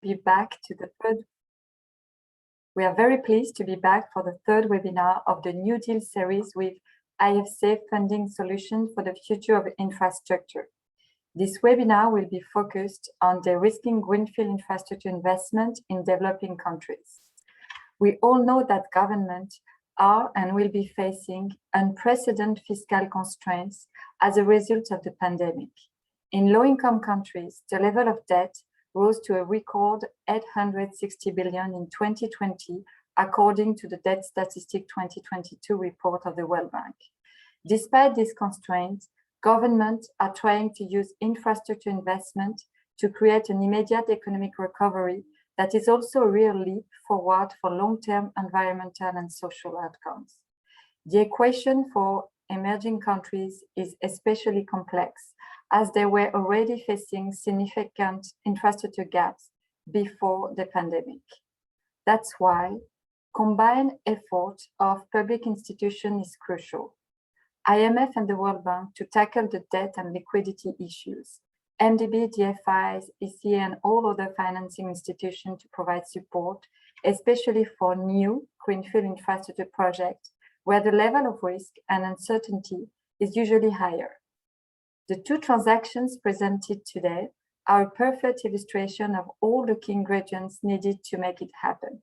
be back to the third. We are very pleased to be back for the third webinar of the New Deal series with IFC Funding Solutions for the Future of Infrastructure. This webinar will be focused on de-risking greenfield infrastructure investment in developing countries. We all know that governments are and will be facing unprecedented fiscal constraints as a result of the pandemic. In low-income countries, the level of debt rose to a record 860 billion in 2020, according to the Debt Statistic 2022 report of the World Bank. Despite these constraints, governments are trying to use infrastructure investment to create an immediate economic recovery that is also a real leap forward for long-term environmental and social outcomes. The equation for emerging countries is especially complex, as they were already facing significant infrastructure gaps before the pandemic. That's why combined effort of public institutions is crucial. IMF and the World Bank to tackle the debt and liquidity issues, MDB, DFIs, ECA, and all other financing institutions to provide support, especially for new greenfield infrastructure projects, where the level of risk and uncertainty is usually higher. The two transactions presented today are a perfect illustration of all the key ingredients needed to make it happen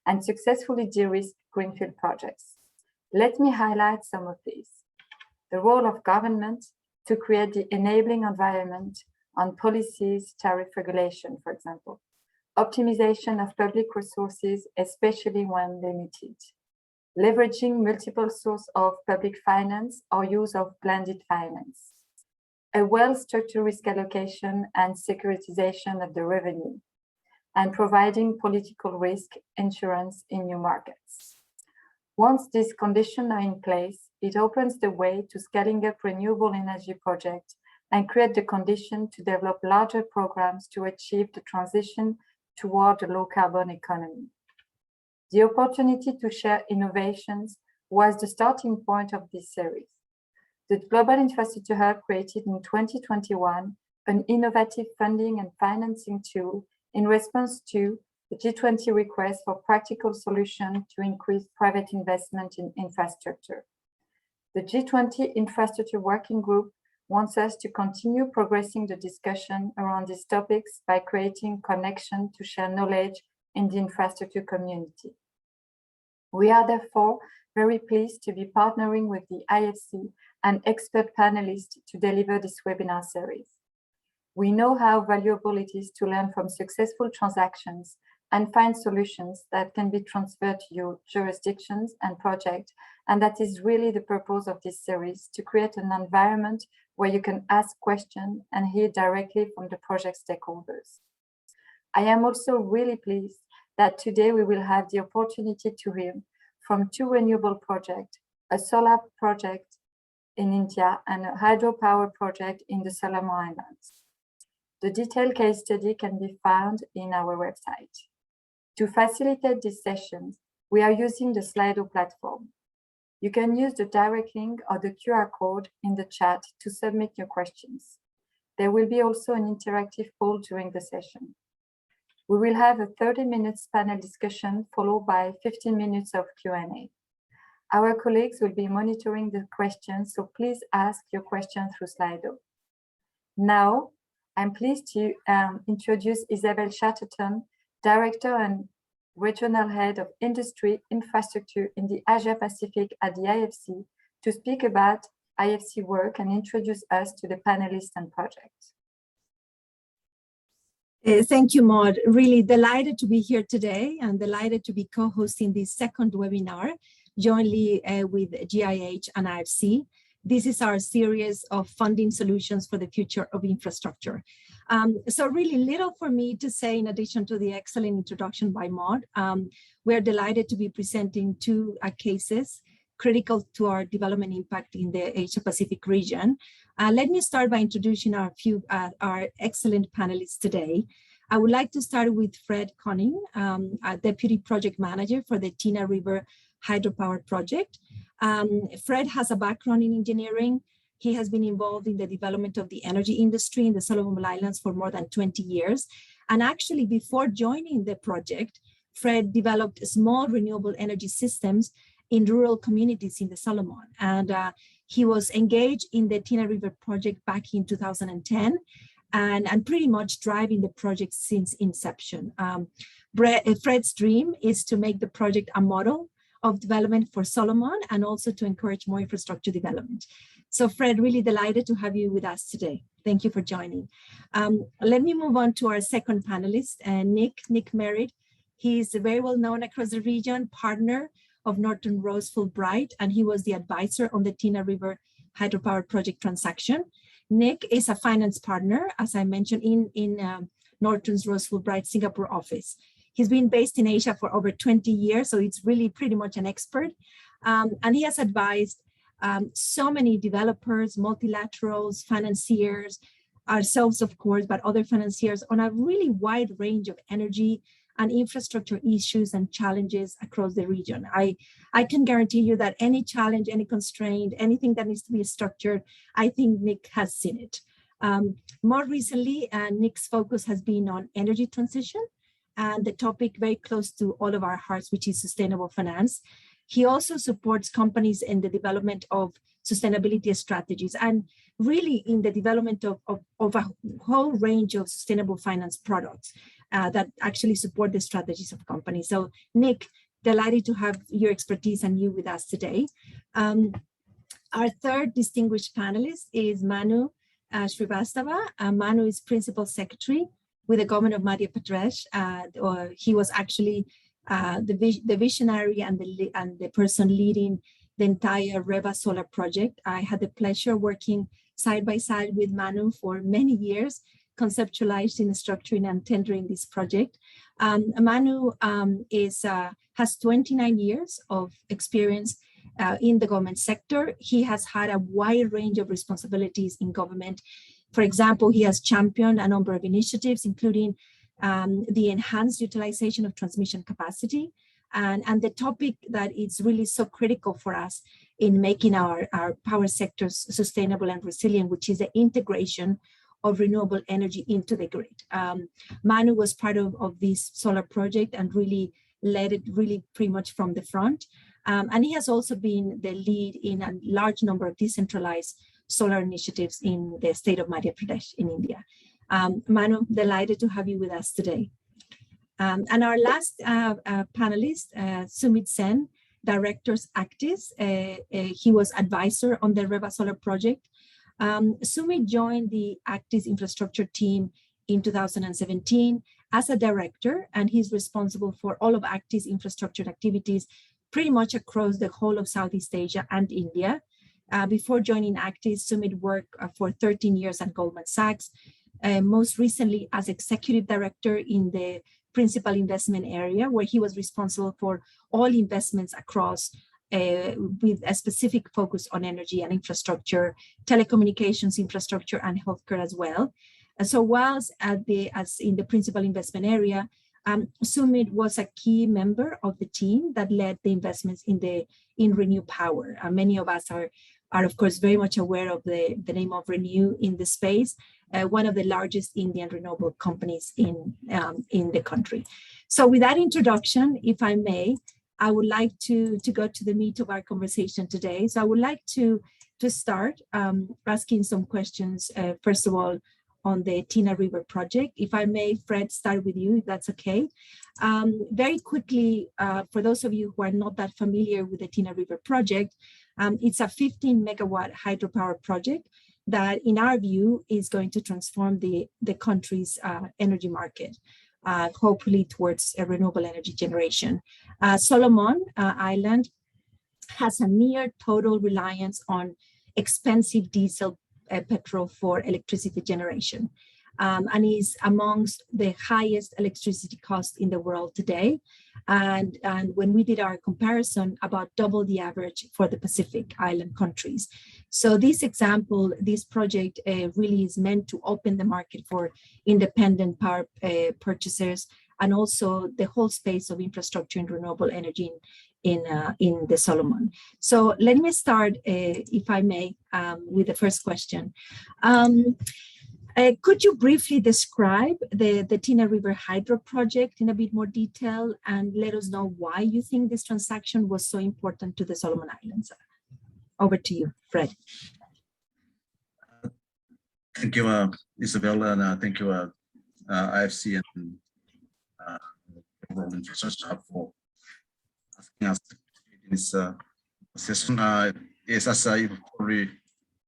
and successfully de-risk greenfield projects. Let me highlight some of these. The role of government to create the enabling environment on policies, tariff regulation, for example. Optimization of public resources, especially when limited. Leveraging multiple sources of public finance or use of blended finance. A well-structured risk allocation and securitization of the revenue, and providing political risk insurance in new markets. Once these conditions are in place, it opens the way to scaling up renewable energy projects and create the condition to develop larger programs to achieve the transition toward a low-carbon economy. The opportunity to share innovations was the starting point of this series. The Global Infrastructure Hub created in 2021 an innovative funding and financing tool in response to the G20 request for practical solutions to increase private investment in infrastructure. The G20 Infrastructure Working Group wants us to continue progressing the discussion around these topics by creating connection to share knowledge in the infrastructure community. We are therefore very pleased to be partnering with the IFC and expert panelists to deliver this webinar series. We know how valuable it is to learn from successful transactions and find solutions that can be transferred to your jurisdictions and projects, and that is really the purpose of this series, to create an environment where you can ask questions and hear directly from the project stakeholders. I am also really pleased that today we will have the opportunity to hear from two renewable projects, a solar project in India and a hydropower project in the Solomon Islands. The detailed case study can be found in our website. To facilitate these sessions, we are using the Slido platform. You can use the direct link or the QR code in the chat to submit your questions. There will be also an interactive poll during the session. We will have a 30-minute panel discussion followed by 15 minutes of Q&A. Our colleagues will be monitoring the questions, so please ask your question through Slido. Now, I'm pleased to introduce Isabel Chatterton, Director and Regional Head of Industry Infrastructure in the Asia Pacific at the IFC, to speak about IFC work and introduce us to the panelists and projects. Thank you, Maud. Really delighted to be here today and delighted to be co-hosting this second webinar jointly with GIH and IFC. This is our series of funding solutions for the future of infrastructure. So really little for me to say in addition to the excellent introduction by Maud. We're delighted to be presenting two cases critical to our development impact in the Asia Pacific region. Let me start by introducing our excellent panelists today. I would like to start with Fred Conning, Deputy Project Manager for the Tina River Hydropower Project. Fred has a background in engineering. He has been involved in the development of the energy industry in the Solomon Islands for more than 20 years. And actually, before joining the project, Fred developed small renewable energy systems in rural communities in the Solomon. And he was engaged in the Tina River project back in 2010 and pretty much driving the project since inception. Fred's dream is to make the project a model of development for Solomon and also to encourage more infrastructure development. So Fred, really delighted to have you with us today. Thank you for joining. Let me move on to our second panelist, Nick Merritt. He's very well known across the region, partner of Norton Rose Fulbright, and he was the advisor on the Tina River Hydropower Project transaction. Nick is a finance partner, as I mentioned, in Norton's Rose Fulbright Singapore office. He's been based in Asia for over 20 years, so it's really pretty much an expert. And he has advised so many developers, multilaterals, financiers, ourselves, of course, but other financiers on a really wide range of energy and infrastructure issues and challenges across the region. I can guarantee you that any challenge, any constraint, anything that needs to be structured, I think Nick has seen it. More recently, Nick's focus has been on energy transition and the topic very close to all of our hearts, which is sustainable finance. He also supports companies in the development of sustainability strategies and really in the development of a whole range of sustainable finance products that actually support the strategies of companies. So Nick, delighted to have your expertise and you with us today. Our third distinguished panelist is Manu Srivastava. Manu is Principal Secretary with the government of Madhya Pradesh. He was actually the visionary and the person leading the entire REWA Solar Project. I had the pleasure of working side by side with Manu for many years, conceptualizing, structuring, and tendering this project. Manu has 29 years of experience in the government sector. He has had a wide range of responsibilities in government. For example, he has championed a number of initiatives, including the enhanced utilization of transmission capacity, and the topic that is really so critical for us in making our power sectors sustainable and resilient, which is the integration of renewable energy into the grid. Manu was part of this solar project and really led it really pretty much from the front. And he has also been the lead in a large number of decentralized solar initiatives in the state of Madhya Pradesh in India. Manu, delighted to have you with us today. And our last panelist, Sumit Sen, Directors Actis. He was advisor on the REWA Solar Project. Sumit joined the Actis infrastructure team in 2017 as a director, and he's responsible for all of Actis infrastructure activities pretty much across the whole of Southeast Asia and India. Before joining Actis, Sumit worked for 13 years at Goldman Sachs, most recently as executive director in the principal investment area, where he was responsible for all investments across with a specific focus on energy and infrastructure, telecommunications infrastructure, and healthcare as well. And so whilst as in the principal investment area, Sumit was a key member of the team that led the investments in Renew Power. Many of us are of course very much aware of the name of Renew in the space, one of the largest Indian renewable companies in the country. So with that introduction, if I may, I would like to go to the meat of our conversation today. So I would like to start asking some questions, first of all, on the Tina River project. If I may, Fred, start with you, if that's okay. Very quickly, for those of you who are not that familiar with the Tina River project, it's a 15 megawatt hydropower project that, in our view, is going to transform the country's energy market, hopefully towards a renewable energy generation. Solomon Island has a near total reliance on expensive diesel petrol for electricity generation, and is amongst the highest electricity costs in the world today. And when we did our comparison, about double the average for the Pacific Island countries. So this example, this project really is meant to open the market for independent power purchasers, and also the whole space of infrastructure and renewable energy in the Solomon. So let me start, if I may, with the first question. Could you briefly describe the Tina River Hydro project in a bit more detail and let us know why you think this transaction was so important to the Solomon Islands? Over to you, Fred. Thank you, Isabel, and thank you, IFC and Infrastructure for asking us in this session. Yes, as I already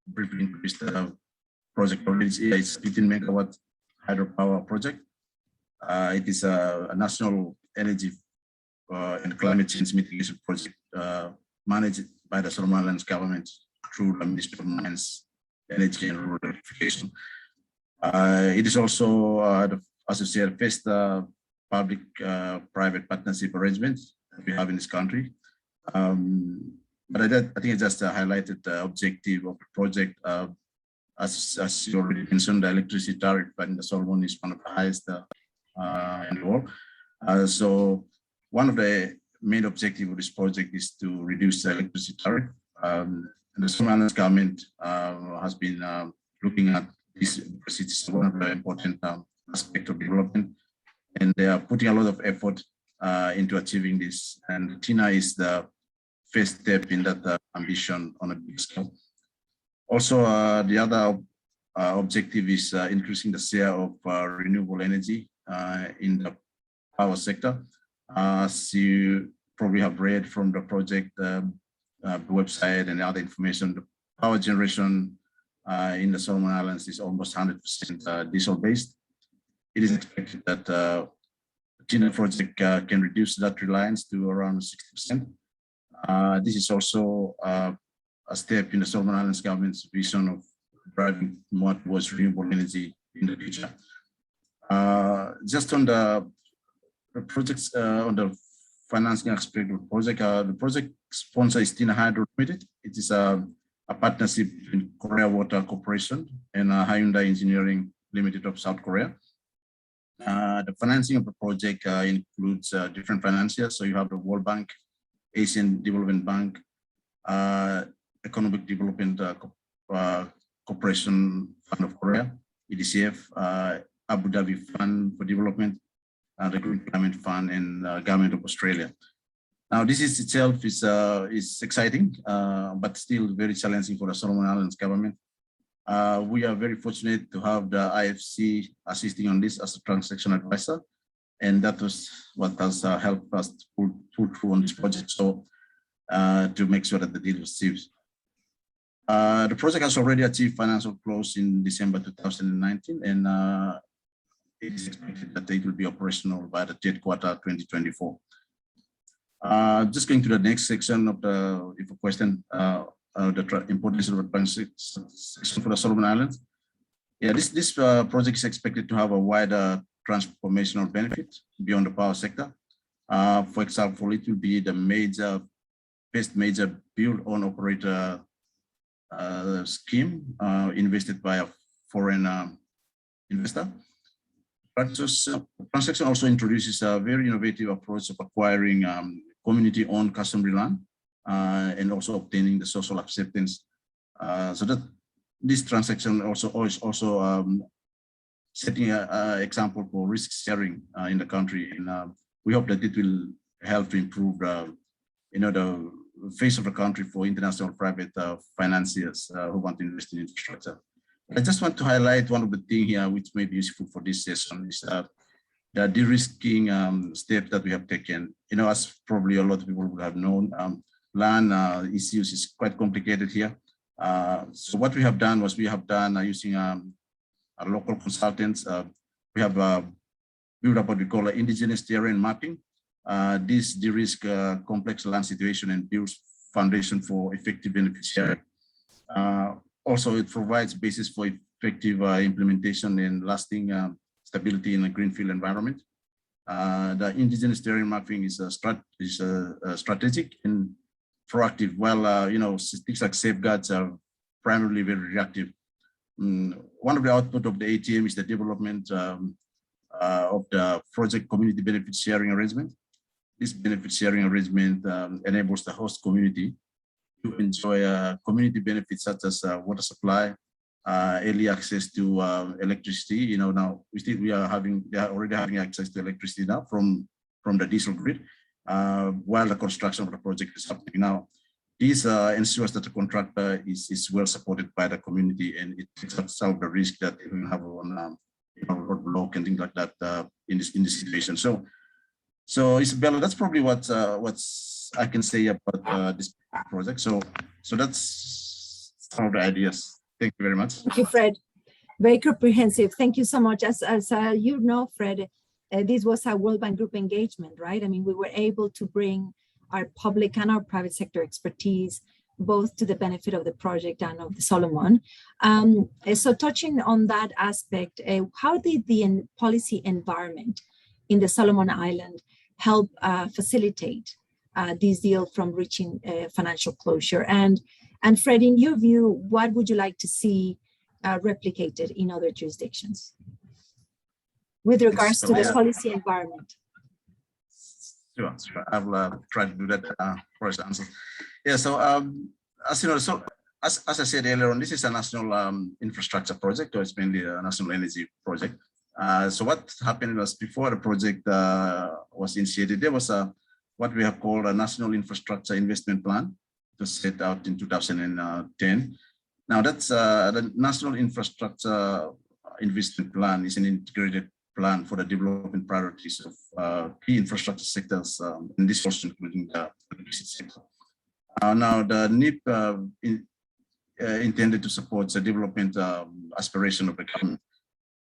briefly introduced the project already, it's 15 megawatt hydropower project. It is a national energy and climate change mitigation project managed by the Solomon Islands government through the Ministry of Mines, Energy and Rural Electrification. It is also the associated first public-private partnership arrangement that we have in this country. But I think I just highlighted the objective of the project. As you already mentioned, the electricity tariff in the Solomon is one of the highest in the world. So one of the main objectives of this project is to reduce the electricity tariff. And the Solomon Islands government has been looking at this because it's one of the important aspects of development, and they are putting a lot of effort into achieving this. And Tina is the first step in that ambition on a big scale. Also, the other objective is increasing the share of renewable energy in the power sector. As you probably have read from the project website and other information, the power generation in the Solomon Islands is almost 100% diesel-based. It is expected that the Tina project can reduce that reliance to around 60%. This is also a step in the Solomon Islands government's vision of driving more towards renewable energy in the future. Just on the projects, on the financing aspect of the project sponsor is Tina Hydro Limited. It is a partnership between Korea Water Corporation and Hyundai Engineering Limited of South Korea. The financing of the project includes different financiers. So you have the World Bank, Asian Development Bank, Economic Development Corporation Fund of Korea, EDCF, Abu Dhabi Fund for Development, the Green Climate Fund, and Government of Australia. Now, this is itself is exciting, but still very challenging for the Solomon Islands government. We are very fortunate to have the IFC assisting on this as a transaction advisor, and that was what has helped us to pull through on this project. So to make sure that the deal was achieved. The project has already achieved financial close in December 2019, and it is expected that it will be operational by the third quarter 2024. Just going to the next section of the if a question, the importance of the transaction for the Solomon Islands. Yeah, this project is expected to have a wider transformational benefit beyond the power sector. For example, it will be the first major build-own-operator scheme invested by a foreign investor. The transaction also introduces a very innovative approach of acquiring community-owned customary land and also obtaining the social acceptance. So that this transaction is also setting an example for risk sharing in the country, and we hope that it will help to improve the face of the country for international private financiers who want to invest in infrastructure. I just want to highlight one of the things here which may be useful for this session is the de-risking step that we have taken. As probably a lot of people would have known, land issues is quite complicated here. So what we have done was using our local consultants. We have built up what we call an indigenous terrain mapping. This de-risk complex land situation and builds foundation for effective benefit sharing. Also, it provides basis for effective implementation and lasting stability in a greenfield environment. The indigenous terrain mapping is strategic and proactive, while things like safeguards are primarily very reactive. One of the output of the ATM is the development of the project community benefit sharing arrangement. This benefit sharing arrangement enables the host community to enjoy community benefits such as water supply, early access to electricity. Now they are already having access to electricity now from the diesel grid, while the construction of the project is happening now. This ensures that the contractor is well supported by the community, and it takes out some of the risk that it will have on roadblock and things like that in this situation. So Isabel, that's probably what I can say about this project. So that's some of the ideas. Thank you very much. Thank you, Fred. Very comprehensive. Thank you so much. As you know, Fred, this was a World Bank Group engagement, right? I mean, we were able to bring our public and our private sector expertise, both to the benefit of the project and of the Solomon. So touching on that aspect, how did the policy environment in the Solomon Island help facilitate this deal from reaching financial closure? And Fred, in your view, what would you like to see replicated in other jurisdictions with regards to the policy environment? Sure. I will try to do that for the answer. Yeah. So as you know, as I said earlier on, this is a national infrastructure project, or it's mainly a national energy project. So what happened was, before the project was initiated, there was what we have called a National Infrastructure Investment Plan. It was set out in 2010. Now that's the National Infrastructure Investment Plan is an integrated plan for the development priorities of key infrastructure sectors, and this also including the electricity sector. Now the NIP intended to support the development aspiration of the government.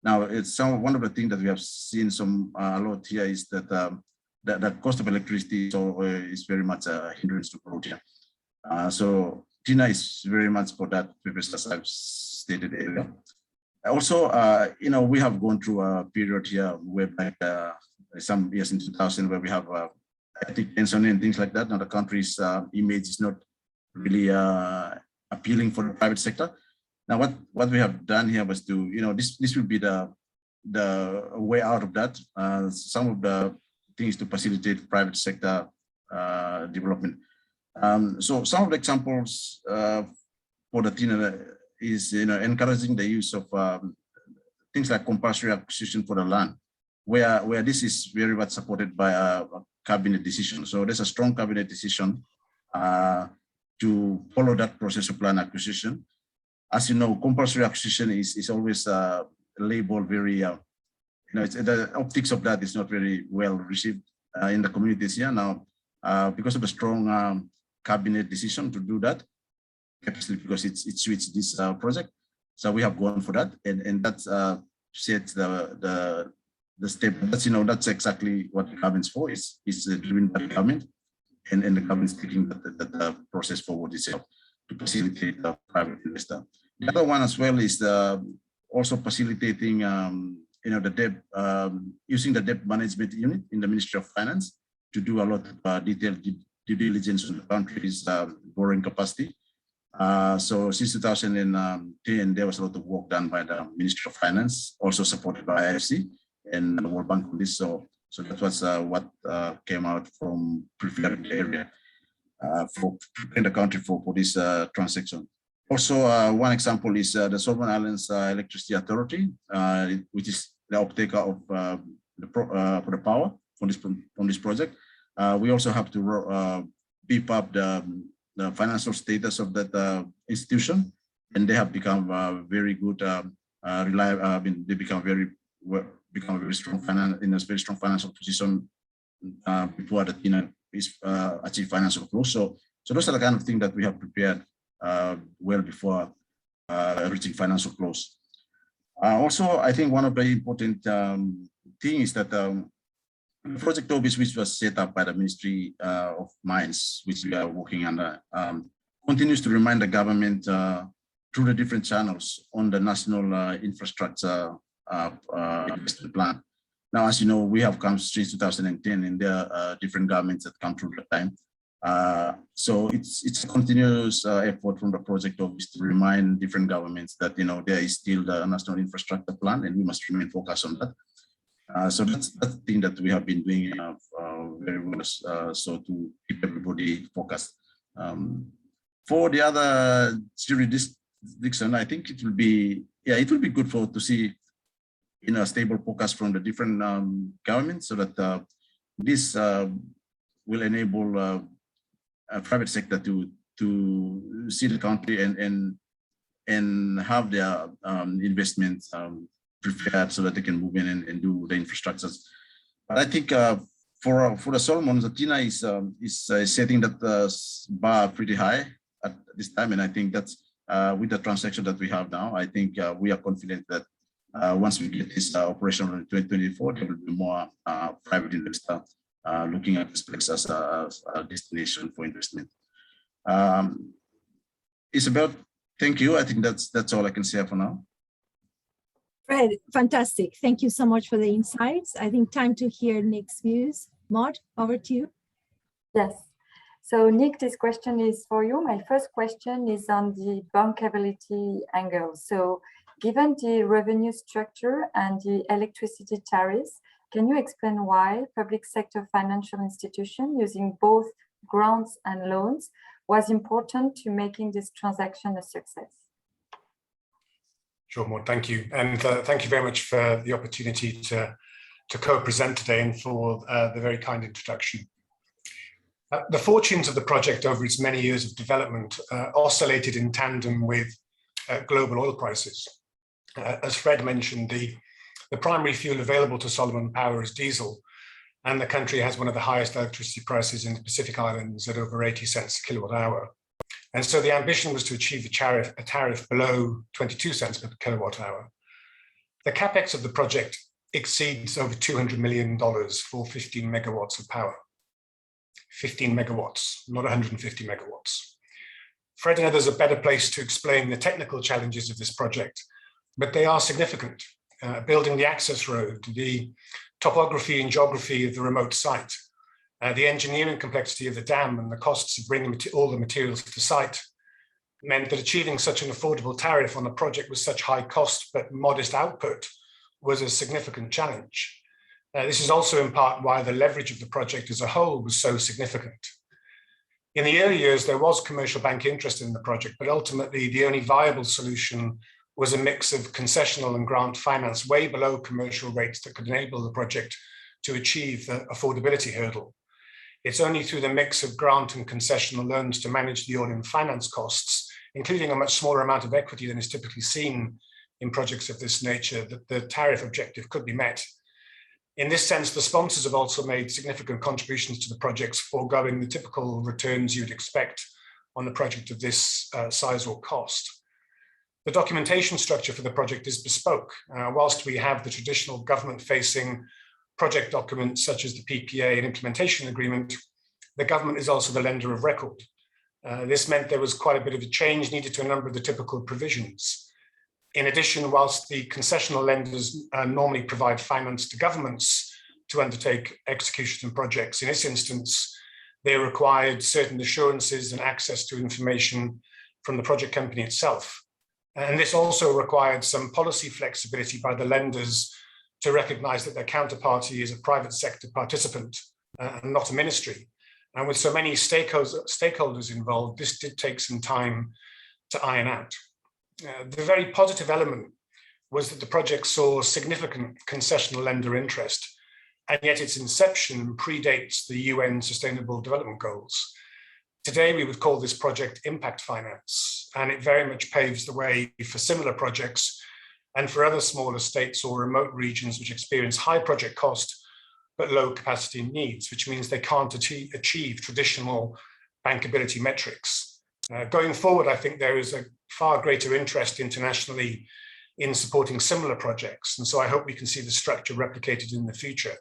Now, it's one of the things that we have seen a lot here is that the cost of electricity is very much a hindrance to growth here. So Tina is very much for that purpose, as I've stated earlier. Also, we have gone through a period here where some years in 2000 where we have ethnic tension and things like that. Now the country's image is not really appealing for the private sector. Now, what we have done here was to, this will be the way out of that. Some of the things to facilitate private sector development. So some of the examples for the Tina is, encouraging the use of things like compulsory acquisition for the land, where this is very much supported by a cabinet decision. So there's a strong cabinet decision to follow that process of land acquisition. As you know, compulsory acquisition is always labeled very, the optics of that is not very well received in the communities here. Now, because of the strong cabinet decision to do that, because it suits this project, so we have gone for that, and that sets the step. That's exactly what the government's for. Is driven by the government, and the government's taking the process forward itself to facilitate the private investor. The other one as well is also facilitating, the debt, using the debt management unit in the Ministry of Finance to do a lot of detailed due diligence on the country's borrowing capacity. So since 2010, there was a lot of work done by the Ministry of Finance, also supported by IFC and the World Bank on this. So that was what came out from preparing the area for preparing the country for this transaction. Also, one example is the Solomon Islands Electricity Authority, which is the off-taker of for the power from this project. We also have to beef up the financial status of that institution, and they have become very good, reliable. They become a very strong financial position before the Tina is achieve financial close. So those are the kind of things that we have prepared well before reaching financial close. Also, I think one of the important things is that the project office, which was set up by the Ministry of Mines, which we are working under, continues to remind the government through the different channels on the national infrastructure investment plan. Now, as you know, we have come since 2010, and there are different governments that come through that time. So it's a continuous effort from the project office to remind different governments that there is still the national infrastructure plan, and we must remain focused on that. So that's the thing that we have been doing very well, so to keep everybody focused. For the other Dixon, I think it will be good to see a stable focus from the different governments, so that this will enable a private sector to see the country and have their investments prepared so that they can move in and do the infrastructures. But I think for the Solomons, Tina is setting that bar pretty high at this time, and I think that's with the transaction that we have now, I think we are confident that once we get this operational in 2024, there will be more private investor looking at this place as a destination for investment. Isabel, thank you. I think that's all I can say for now. Fred, fantastic. Thank you so much for the insights. I think time to hear Nick's views. Maud, over to you. Yes. So Nick, this question is for you. My first question is on the bankability angle. So given the revenue structure and the electricity tariffs, can you explain why public sector financial institution using both grants and loans was important to making this transaction a success? Sure, Maud, thank you. And thank you very much for the opportunity to co-present today and for the very kind introduction. The fortunes of the project over its many years of development oscillated in tandem with global oil prices. As Fred mentioned, the primary fuel available to Solomon Power is diesel, and the country has one of the highest electricity prices in the Pacific Islands at over 80 cents a kilowatt hour. And so the ambition was to achieve a tariff below 22 cents per kilowatt hour. The capex of the project exceeds over $200 million for 15 megawatts of power. 15 megawatts, not 150 megawatts. Fred and others are better placed to explain the technical challenges of this project, but they are significant. Building the access road, the topography and geography of the remote site, the engineering complexity of the dam and the costs of bringing all the materials to site meant that achieving such an affordable tariff on a project with such high cost but modest output was a significant challenge. This is also in part why the leverage of the project as a whole was so significant. In the early years, there was commercial bank interest in the project, but ultimately the only viable solution was a mix of concessional and grant finance way below commercial rates that could enable the project to achieve the affordability hurdle. It's only through the mix of grant and concessional loans to manage the all-in finance costs, including a much smaller amount of equity than is typically seen in projects of this nature, that the tariff objective could be met. In this sense, the sponsors have also made significant contributions to the projects, foregoing the typical returns you'd expect on a project of this size or cost. The documentation structure for the project is bespoke. Whilst we have the traditional government-facing project documents such as the PPA and implementation agreement, the government is also the lender of record. This meant there was quite a bit of a change needed to a number of the typical provisions. In addition, whilst the concessional lenders normally provide finance to governments to undertake execution of projects, in this instance, they required certain assurances and access to information from the project company itself. And this also required some policy flexibility by the lenders to recognize that their counterparty is a private sector participant and not a ministry. And with so many stakeholders involved, this did take some time to iron out. The very positive element was that the project saw significant concessional lender interest, and yet its inception predates the UN Sustainable Development Goals. Today, we would call this project impact finance, and it very much paves the way for similar projects and for other smaller states or remote regions which experience high project cost but low capacity needs, which means they can't achieve traditional bankability metrics. Going forward, I think there is a far greater interest internationally in supporting similar projects, and so I hope we can see the structure replicated in the future.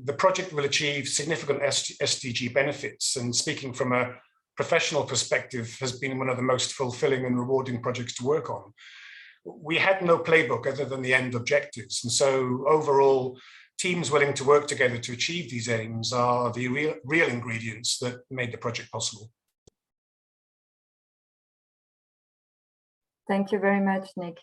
The project will achieve significant SDG benefits, and speaking from a professional perspective, has been one of the most fulfilling and rewarding projects to work on. We had no playbook other than the end objectives, and so overall, teams willing to work together to achieve these aims are the real ingredients that made the project possible. Thank you very much, Nick.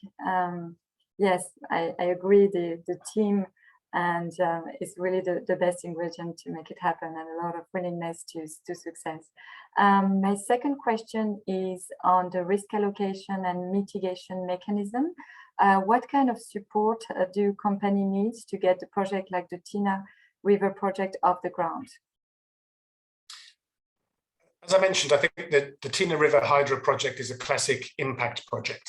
Yes, I agree. The team And it's really the best ingredient to make it happen, and a lot of willingness to success. My second question is on the risk allocation and mitigation mechanism. What kind of support do company needs to get the project like the Tina River project off the ground? As I mentioned, I think that the Tina River Hydro Project is a classic impact project,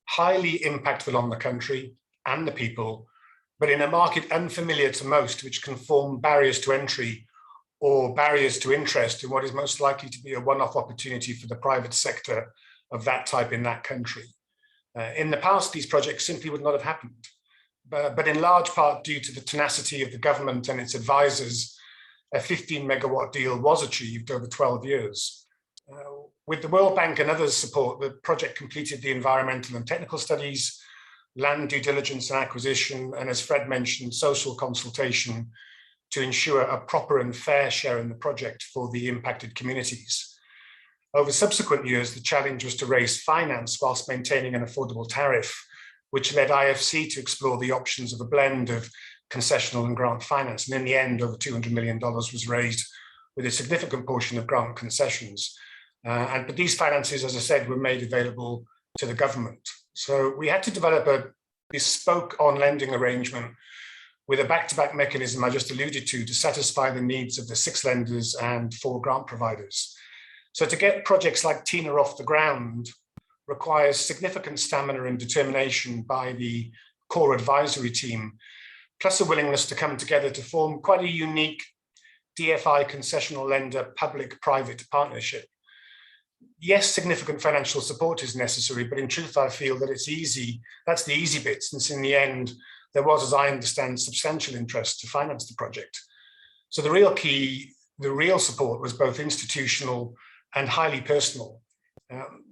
highly impactful on the country and the people, but in a market unfamiliar to most, which can form barriers to entry or barriers to interest in what is most likely to be a one-off opportunity for the private sector of that type in that country. In the past, these projects simply would not have happened, but in large part due to the tenacity of the government and its advisors, a 15 megawatt deal was achieved over 12 years. With the World Bank and others' support, the project completed the environmental and technical studies, land due diligence and acquisition, and as Fred mentioned, social consultation to ensure a proper and fair share in the project for the impacted communities. Over subsequent years, the challenge was to raise finance whilst maintaining an affordable tariff, which led IFC to explore the options of a blend of concessional and grant finance. And in the end, over $200 million was raised with a significant portion of grant concessions. But these finances, as I said, were made available to the government. So we had to develop a bespoke on-lending arrangement with a back-to-back mechanism I just alluded to satisfy the needs of the 6 lenders and 4 grant providers. So to get projects like Tina off the ground requires significant stamina and determination by the core advisory team, plus a willingness to come together to form quite a unique DFI concessional lender public-private partnership. Yes, significant financial support is necessary, but in truth, I feel that it's easy. That's the easy bit, since in the end, there was, as I understand, substantial interest to finance the project. So the real key, the real support was both institutional and highly personal.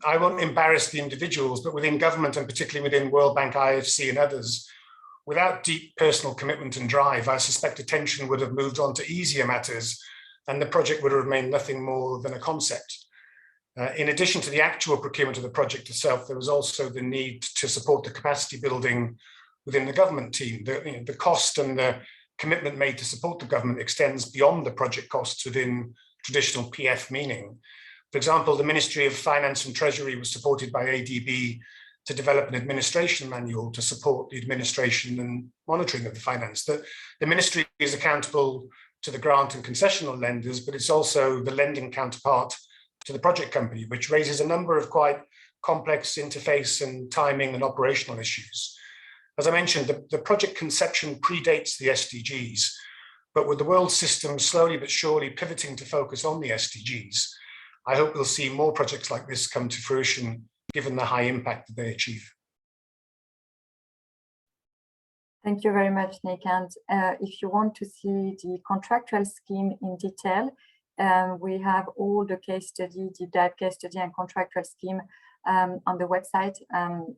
I won't embarrass the individuals, but within government and particularly within World Bank, IFC and others, without deep personal commitment and drive, I suspect attention would have moved on to easier matters and the project would have remained nothing more than a concept. In addition to the actual procurement of the project itself, there was also the need to support the capacity building within the government team. The cost and the commitment made to support the government extends beyond the project costs within traditional PF meaning. For example, the Ministry of Finance and Treasury was supported by ADB to develop an administration manual to support the administration and monitoring of the finance. The ministry is accountable to the grant and concessional lenders, but it's also the lending counterpart to the project company, which raises a number of quite complex interface and timing and operational issues. As I mentioned, the project conception predates the SDGs, but with the world system slowly but surely pivoting to focus on the SDGs, I hope we'll see more projects like this come to fruition, given the high impact that they achieve. Thank you very much, Nick. And if you want to see the contractual scheme in detail, we have all the case study, deep dive case study and contractual scheme on the website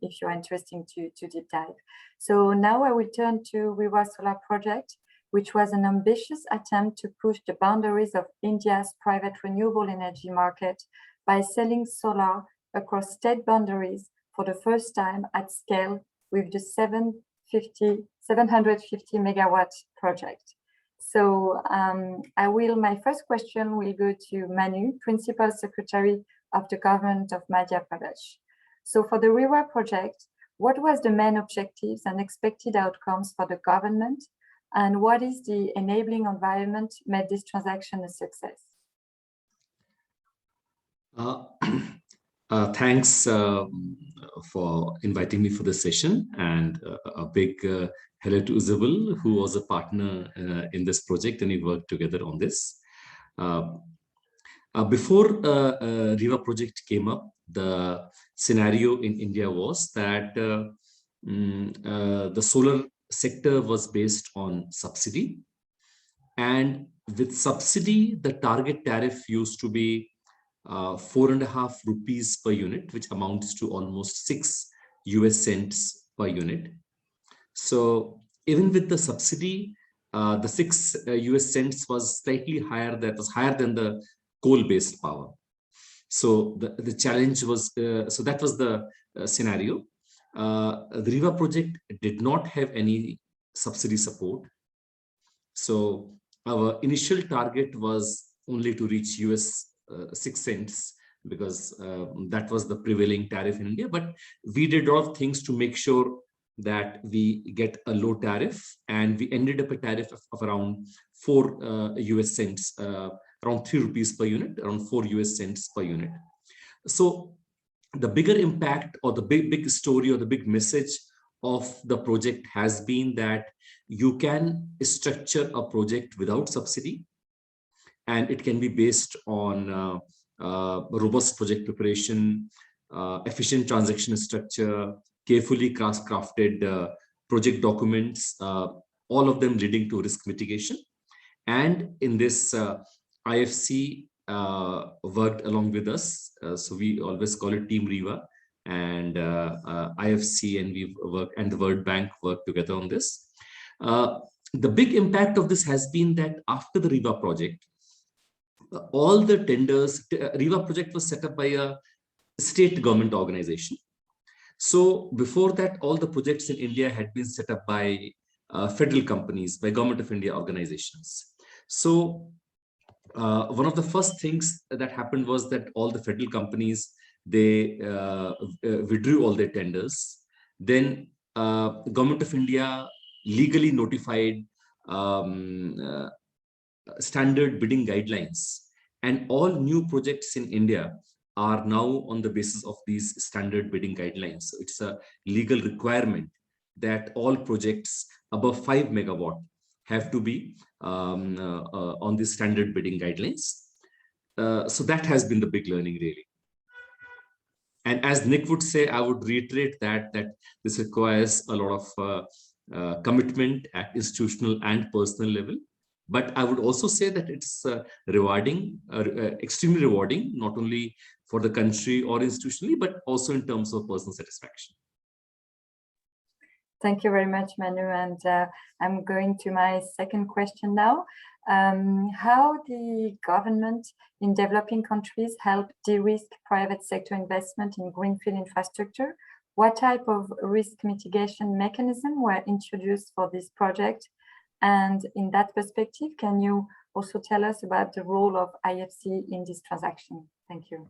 if you're interested to deep dive. So now I will turn to REWA Solar Project, which was an ambitious attempt to push the boundaries of India's private renewable energy market by selling solar across state boundaries for the first time at scale with the 750 megawatt project. So my first question will go to Manu, Principal Secretary of the Government of Madhya Pradesh. So for the REWA project, what was the main objectives and expected outcomes for the government? And what is the enabling environment made this transaction a success? Thanks for inviting me for this session, and a big hello to Isabel, who was a partner in this project, and we worked together on this. Before REWA project came up, the scenario in India was that the solar sector was based on subsidy, and with subsidy, the target tariff used to be 4.5 rupees per unit, which amounts to almost 6 US cents per unit. So even with the subsidy, the 6 US cents was slightly higher, that was higher than the coal-based power. So the challenge was, so that was the scenario. The REWA project did not have any subsidy support. So our initial target was only to reach US 6 cents because that was the prevailing tariff in India. But we did a lot of things to make sure that we get a low tariff, and we ended up a tariff of around 4 US cents, around 3 rupees per unit, around 4 US cents per unit. So the bigger impact, or the big story, or the big message of the project has been that you can structure a project without subsidy, and it can be based on robust project preparation, efficient transaction structure, carefully crafted project documents, all of them leading to risk mitigation. And in this, IFC worked along with us. So we always call it Team REWA, and IFC and we work, and the World Bank work together on this. The big impact of this has been that after the REWA project, all the tenders, REWA project was set up by a state government organization. So before that, all the projects in India had been set up by federal companies, by Government of India organizations. So one of the first things that happened was that all the federal companies, they withdrew all their tenders. Then Government of India legally notified standard bidding guidelines, and all new projects in India are now on the basis of these standard bidding guidelines. So it's a legal requirement that all projects above 5 megawatt have to be on the standard bidding guidelines. So that has been the big learning, really. And as Nick would say, I would reiterate that this requires a lot of commitment at institutional and personal level. But I would also say that it's rewarding, extremely rewarding, not only for the country or institutionally, but also in terms of personal satisfaction. Thank you very much, Manu. And I'm going to my second question now. How the government in developing countries help de-risk private sector investment in greenfield infrastructure? What type of risk mitigation mechanism were introduced for this project? And in that perspective, can you also tell us about the role of IFC in this transaction? Thank you.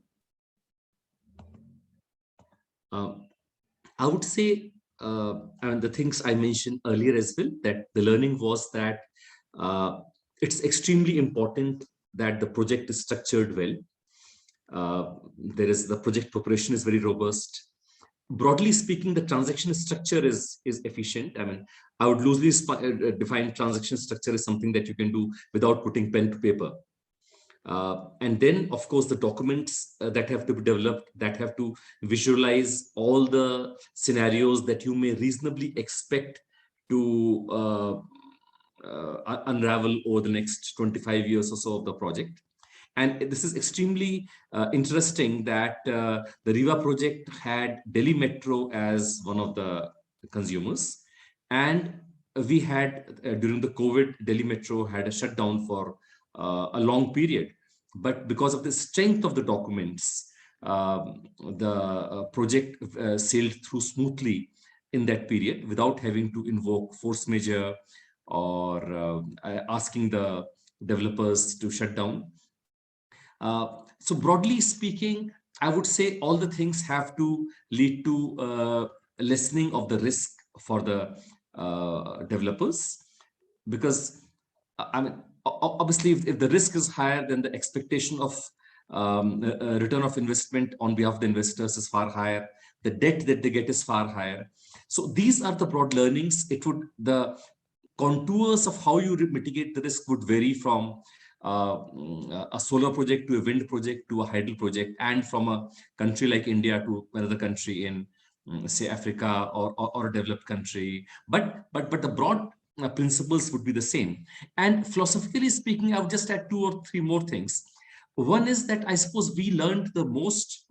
I would say, and the things I mentioned earlier as well, that the learning was that it's extremely important that the project is structured well. The project preparation is very robust. Broadly speaking, the transaction structure is efficient. I mean, I would loosely define transaction structure as something that you can do without putting pen to paper. And then, of course, the documents that have to be developed, that have to visualize all the scenarios that you may reasonably expect to unravel over the next 25 years or so of the project. And this is extremely interesting that the REWA project had Delhi Metro as one of the consumers. And we had, during the COVID, Delhi Metro had a shutdown for a long period. But because of the strength of the documents, the project sailed through smoothly in that period without having to invoke force majeure or asking the developers to shut down. So broadly speaking, I would say all the things have to lead to lessening of the risk for the developers, because I mean, obviously, if the risk is higher, then the expectation of return of investment on behalf of the investors is far higher. The debt that they get is far higher. So these are the broad learnings. The contours of how you mitigate the risk would vary from a solar project to a wind project to a hydro project, and from a country like India to another country in, say, Africa or a developed country. But the broad principles would be the same. And philosophically speaking, I would just add 2 or 3 more things. One is that I suppose we learned the most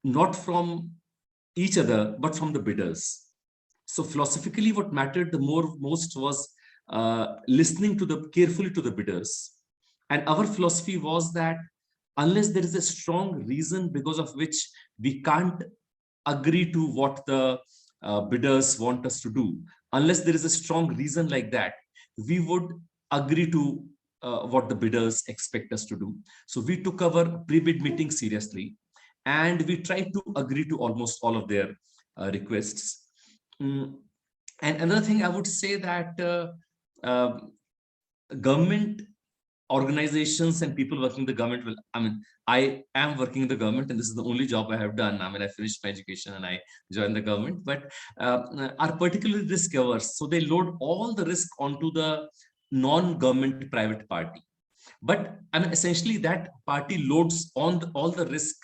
not from each other, but from the bidders. So philosophically, what mattered the most was listening carefully to the bidders. And our philosophy was that unless there is a strong reason because of which we can't agree to what the bidders want us to do, unless there is a strong reason like that, we would agree to what the bidders expect us to do. So we took our pre-bid meeting seriously, and we tried to agree to almost all of their requests. And another thing I would say that government organizations and people working in the government will, I mean, I am working in the government and this is the only job I have done. I mean, I finished my education and I joined the government, but are particularly risk averse. So they load all the risk onto the non-government private party. But I mean, essentially that party loads on all the risk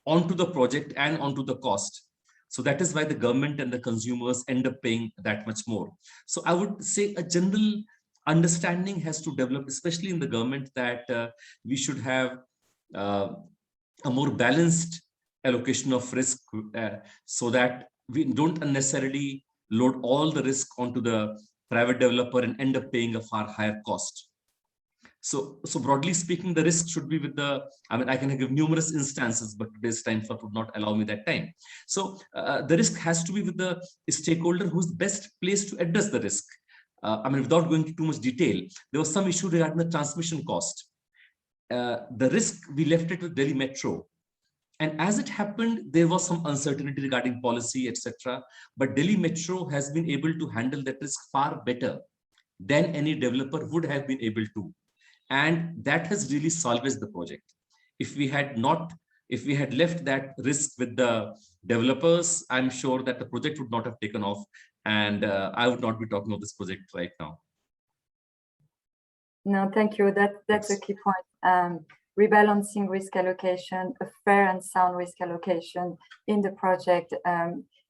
onto the project and onto the cost. So that is why the government and the consumers end up paying that much more. So I would say a general understanding has to develop, especially in the government, that we should have a more balanced allocation of risk so that we don't unnecessarily load all the risk onto the private developer and end up paying a far higher cost. So broadly speaking, the risk should be with the, I mean, I can give numerous instances, but today's time slot would not allow me that time. So the risk has to be with the stakeholder who's best placed to address the risk. I mean, without going into too much detail, there was some issue regarding the transmission cost. The risk, we left it with Delhi Metro. And as it happened, there was some uncertainty regarding policy, etc. But Delhi Metro has been able to handle that risk far better than any developer would have been able to. And that has really salvaged the project. If we had left that risk with the developers, I'm sure that the project would not have taken off. And I would not be talking of this project right now. No, thank you. That's a key point. Rebalancing risk allocation, a fair and sound risk allocation in the project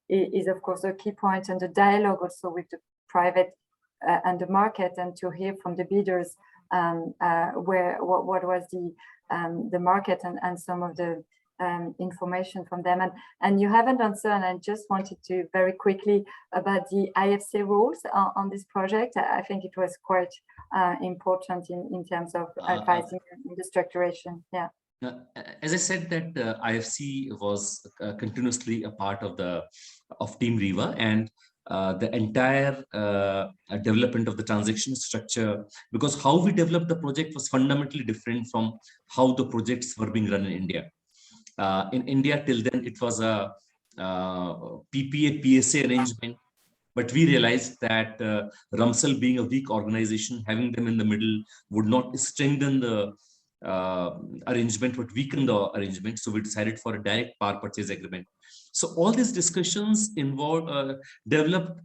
is of course a key point, and the dialogue also with the private and the market, and to hear from the bidders what was the market and some of the information from them. And you haven't answered, and I just wanted to very quickly about the IFC rules on this project. I think it was quite important in terms of advising in the structuration. Yeah. As I said, that IFC was continuously a part of Team REWA, and the entire development of the transaction structure, because how we developed the project was fundamentally different from how the projects were being run in India. In India, till then, it was a PPA PSA arrangement, but we realized that RUMSL being a weak organization, having them in the middle would not strengthen the arrangement, but weaken the arrangement. So we decided for a direct power purchase agreement. So all these discussions developed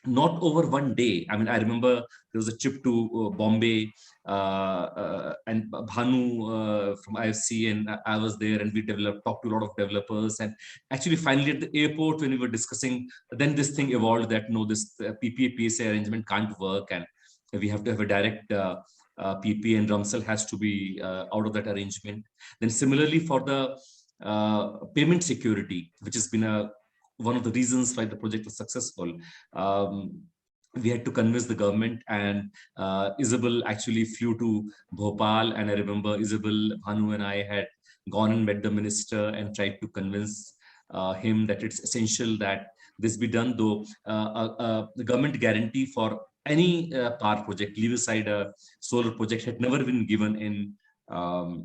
not over one day. I mean, I remember there was a trip to Bombay and Bhanu from IFC, and I was there, and we talked to a lot of developers. And actually, finally at the airport, when we were discussing, then this thing evolved that no, this PPA PSA arrangement can't work, and we have to have a direct PPA, and RUMSL has to be out of that arrangement. Then similarly for the payment security, which has been one of the reasons why the project was successful. We had to convince the government, and Isabel actually flew to Bhopal, and I remember Isabel, Bhanu and I had gone and met the minister and tried to convince him that it's essential that this be done, though the government guarantee for any power project, leave aside a solar project, had never been given in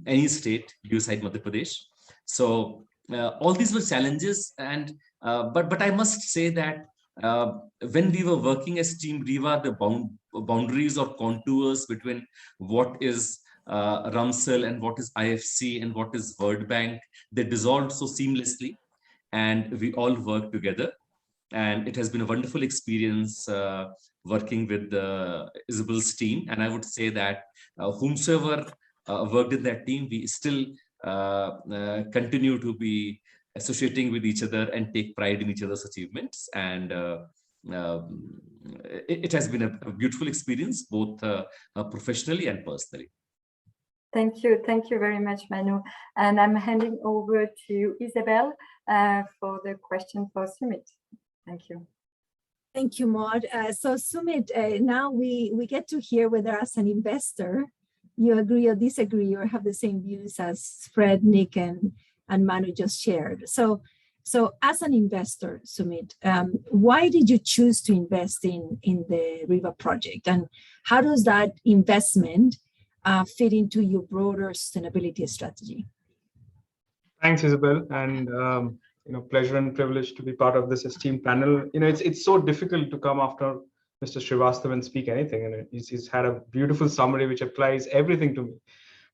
any state, leave aside Madhya Pradesh. So all these were challenges, and but I must say that when we were working as Team REWA, the boundaries or contours between what is RUMSL and what is IFC and what is World Bank, they dissolved so seamlessly, and we all worked together. And it has been a wonderful experience working with Isabel's team. And I would say that whomsoever worked in that team, we still continue to be associating with each other and take pride in each other's achievements. And it has been a beautiful experience, both professionally and personally. Thank you very much, Manu. And I'm handing over to Isabel for the question for Sumit. Thank you. Thank you, Maud. So Sumit, now we get to hear whether as an investor, you agree or disagree or have the same views as Fred, Nick, and Manu just shared. So So as an investor, Sumit, why did you choose to invest in the REWA project? And how does that investment fit into your broader sustainability strategy? Thanks, Isabel, and pleasure and privilege to be part of this esteemed panel. It's so difficult to come after Mr. Srivastava and speak anything, and he's had a beautiful summary which applies everything to me.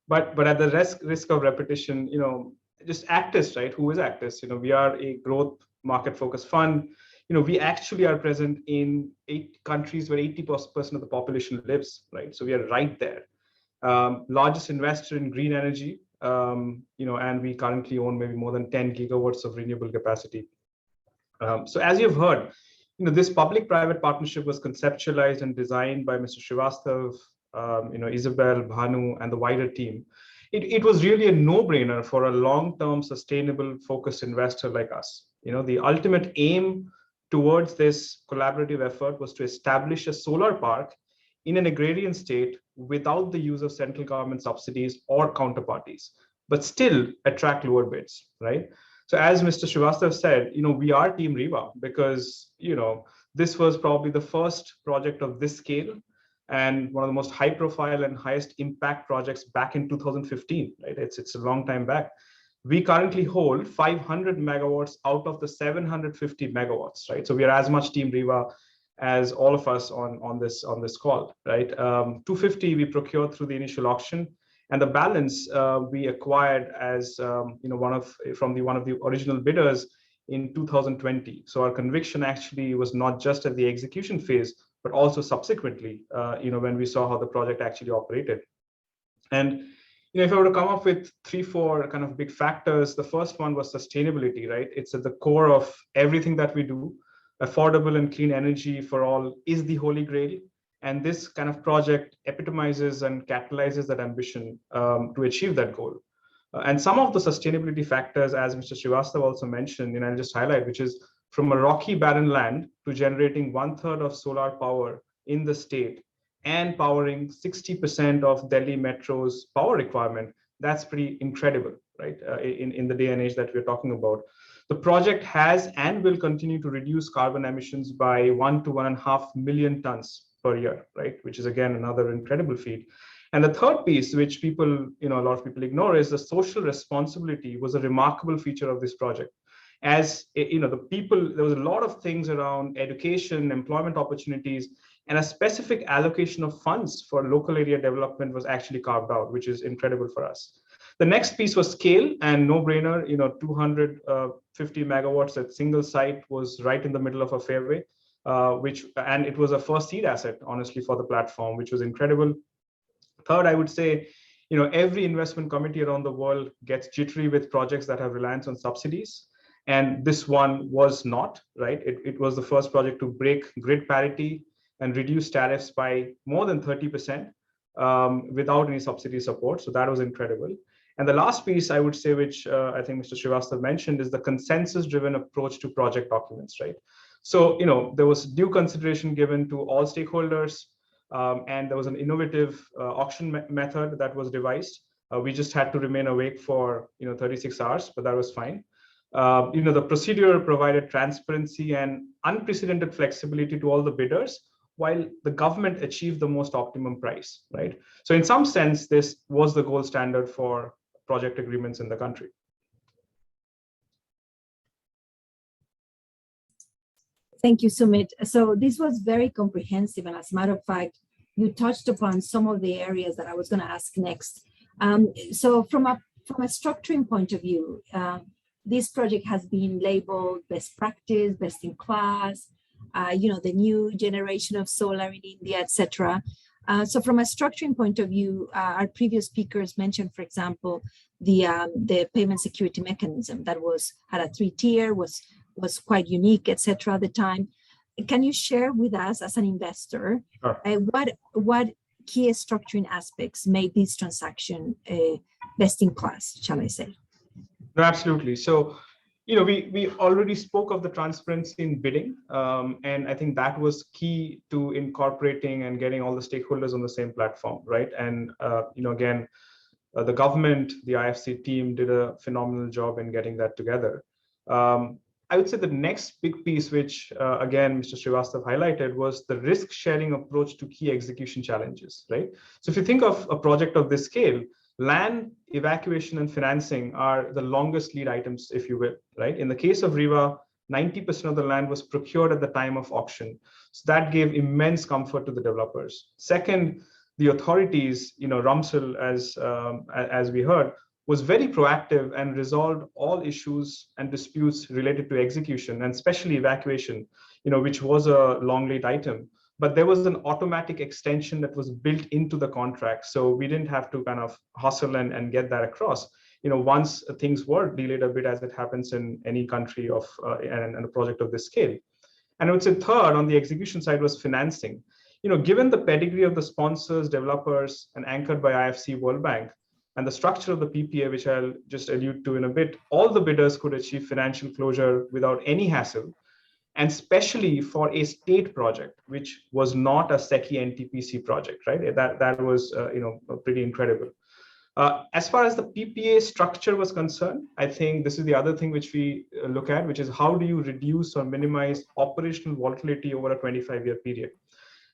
But at the risk of repetition, just Actis, right? Who is Actis? We are a growth market-focused fund. We actually are present in 8 countries where 80% of the population lives, right? So we are right there. Largest investor in green energy, and we currently own maybe more than 10 gigawatts of renewable capacity. So as you've heard, this public-private partnership was conceptualized and designed by Mr. Srivastava, Isabel, Bhanu, and the wider team. It was really a no-brainer for a long-term, sustainable, focused investor like us. The ultimate aim towards this collaborative effort was to establish a solar park in an agrarian state without the use of central government subsidies or counterparties, but still attract lower bids, right? So as Mr. Srivastava said, we are Team REWA because, this was probably the first project of this scale and one of the most high profile and highest impact projects back in 2015, right? It's a long time back. We currently hold 500 megawatts out of the 750 megawatts, right? So we are as much Team REWA as all of us on this call, right? 250 we procured through the initial auction, and the balance we acquired as one of the original bidders in 2020. So our conviction actually was not just at the execution phase, but also subsequently, when we saw how the project actually operated. And if I were to come up with 3-4 kind of big factors, the first one was sustainability, right? It's at the core of everything that we do. Affordable and clean energy for all is the holy grail. And this kind of project epitomizes and catalyzes that ambition to achieve that goal. And some of the sustainability factors, as Mr. Srivastava also mentioned, I'll just highlight, which is from a rocky barren land to generating 1/3 of solar power in the state and powering 60% of Delhi Metro's power requirement. That's pretty incredible, right? In the day and age that we're talking about. The project has and will continue to reduce carbon emissions by 1 to 1.5 million tons per year, right? Which is again another incredible feat. And the third piece, which people, a lot of people ignore, is the social responsibility was a remarkable feature of this project. As the people, there was a lot of things around education, employment opportunities, and a specific allocation of funds for local area development was actually carved out, which is incredible for us. The next piece was scale and no-brainer. 250 megawatts at single site was right in the middle of a fairway, and it was a first seed asset, honestly, for the platform, which was incredible. Third, I would say, every investment committee around the world gets jittery with projects that have reliance on subsidies. And this one was not, right? It was the first project to break grid parity and reduce tariffs by more than 30% without any subsidy support. So that was incredible. And the last piece I would say, which I think Mr. Srivastava mentioned, is the consensus-driven approach to project documents, right? So, there was due consideration given to all stakeholders, and there was an innovative auction method that was devised. We just had to remain awake for 36 hours, but that was fine. The procedure provided transparency and unprecedented flexibility to all the bidders, while the government achieved the most optimum price, right? So in some sense, this was the gold standard for project agreements in the country. Thank you, Sumit. So this was very comprehensive, and as a matter of fact, you touched upon some of the areas that I was going to ask next. So from a structuring point of view, this project has been labeled best practice, best in class, the new generation of solar in India, etc. So from a structuring point of view, our previous speakers mentioned, for example, the payment security mechanism that had a 3-tier, was quite unique, etc. at the time. Can you share with us as an investor, Sure. What key structuring aspects made this transaction best in class, shall I say? No, absolutely. So, we already spoke of the transparency in bidding, and I think that was key to incorporating and getting all the stakeholders on the same platform, right? And again, the government, the IFC team did a phenomenal job in getting that together. I would say the next big piece, which again, Mr. Srivastava highlighted, was the risk sharing approach to key execution challenges, right? So if you think of a project of this scale, land, evacuation, and financing are the longest lead items, if you will, right? In the case of REWA, 90% of the land was procured at the time of auction. So that gave immense comfort to the developers. Second, the authorities, RUMSL, as we heard, was very proactive and resolved all issues and disputes related to execution, and especially evacuation, which was a long lead item. But there was an automatic extension that was built into the contract. So we didn't have to kind of hustle and get that across. Once things were delayed a bit, as it happens in any country of and a project of this scale. And I would say third, on the execution side, was financing. Given the pedigree of the sponsors, developers, and anchored by IFC, World Bank, and the structure of the PPA, which I'll just allude to in a bit, all the bidders could achieve financial closure without any hassle, and especially for a state project, which was not a SECI NTPC project, right? That was pretty incredible. As far as the PPA structure was concerned, I think this is the other thing which we look at, which is how do you reduce or minimize operational volatility over a 25-year period?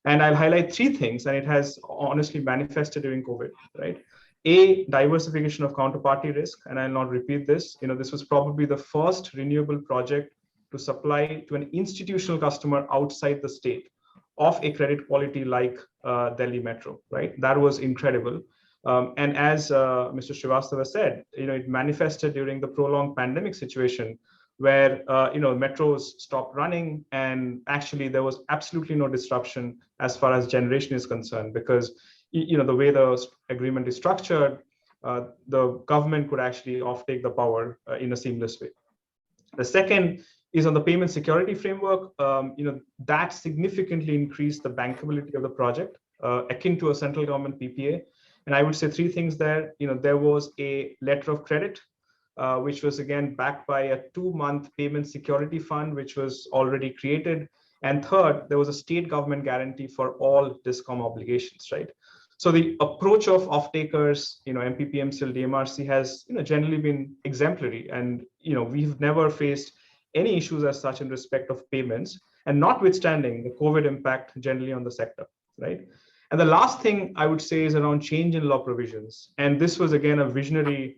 And I'll highlight three things, and it has honestly manifested during COVID, right? A, diversification of counterparty risk, and I'll not repeat this. This was probably the first renewable project to supply to an institutional customer outside the state of a credit quality like Delhi Metro, right? That was incredible. And as Mr. Srivastava said, it manifested during the prolonged pandemic situation where metros stopped running, and actually there was absolutely no disruption as far as generation is concerned, because the way the agreement is structured, the government could actually offtake the power in a seamless way. The second is on the payment security framework. That significantly increased the bankability of the project, akin to a central government PPA. And I would say three things there. There was a letter of credit, which was again backed by a 2-month payment security fund, which was already created. And third, there was a state government guarantee for all DISCOM obligations, right? So the approach of off-takers, MPPMCL, DMRC has generally been exemplary, and we've never faced any issues as such in respect of payments, and notwithstanding the COVID impact generally on the sector, right? And the last thing I would say is around change in law provisions, and this was again a visionary